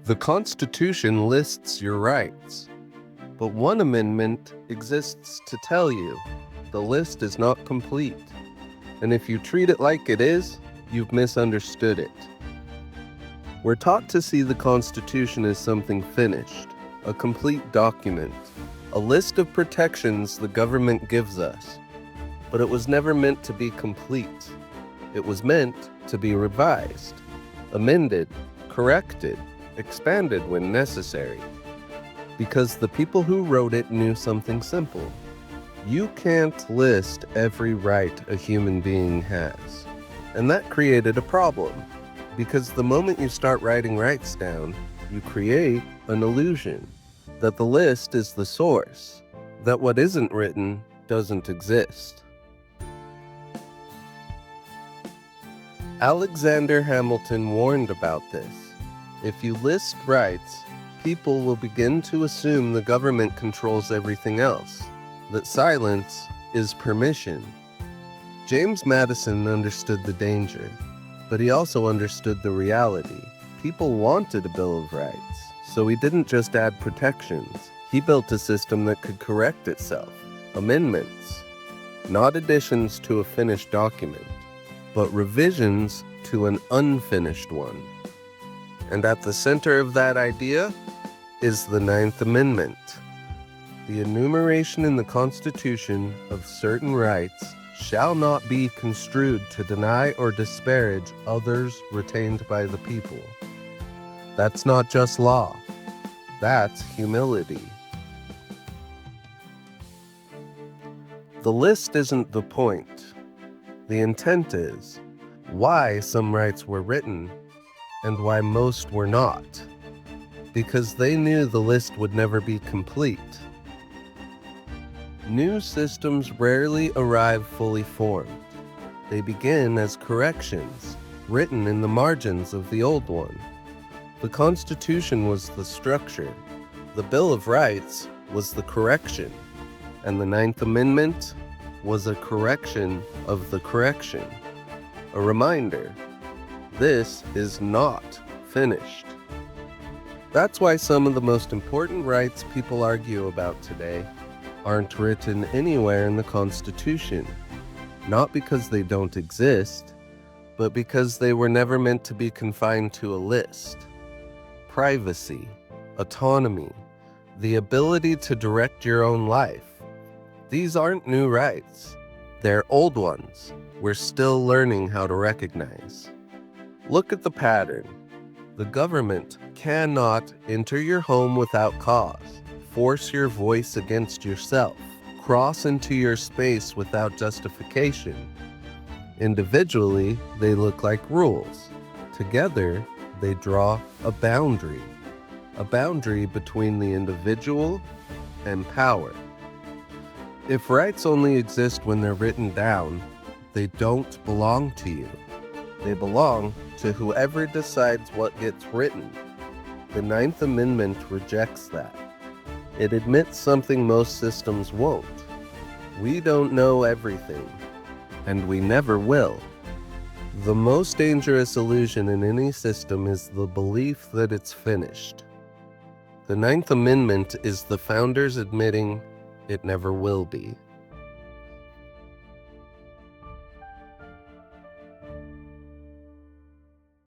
The Constitution lists your rights, but one amendment exists to tell you the list is not complete, and if you treat it like it is, you've misunderstood it. We're taught to see the Constitution as something finished, a complete document, a list of protections the government gives us, but it was never meant to be complete. It was meant to be revised, amended, corrected, expanded when necessary. Because the people who wrote it knew something simple. You can't list every right a human being has. And that created a problem, because the moment you start writing rights down, you create an illusion that the list is the source, that what isn't written doesn't exist. Alexander Hamilton warned about this. If you list rights, people will begin to assume the government controls everything else, that silence is permission. James Madison understood the danger, but he also understood the reality. People wanted a Bill of Rights, so he didn't just add protections. He built a system that could correct itself. Amendments, not additions to a finished document, but revisions to an unfinished one. And at the center of that idea is the Ninth Amendment. The enumeration in the Constitution of certain rights shall not be construed to deny or disparage others retained by the people. That's not just law. That's humility. The list isn't the point. The intent is why some rights were written and why most were not. Because they knew the list would never be complete. New systems rarely arrive fully formed. They begin as corrections, written in the margins of the old one. The Constitution was the structure, the Bill of Rights was the correction, and the Ninth Amendment was a correction of the correction. A reminder, this is not finished. That's why some of the most important rights people argue about today aren't written anywhere in the Constitution, not because they don't exist, but because they were never meant to be confined to a list. Privacy, autonomy, the ability to direct your own life. These aren't new rights. They're old ones we're still learning how to recognize. Look at the pattern. The government cannot enter your home without cause, force your voice against yourself, cross into your space without justification. Individually, they look like rules. Together, they draw a boundary between the individual and power. If rights only exist when they're written down, they don't belong to you. They belong to whoever decides what gets written. The Ninth Amendment rejects that. It admits something most systems won't. We don't know everything, and we never will. The most dangerous illusion in any system is the belief that it's finished. The Ninth Amendment is the founders admitting it never will be.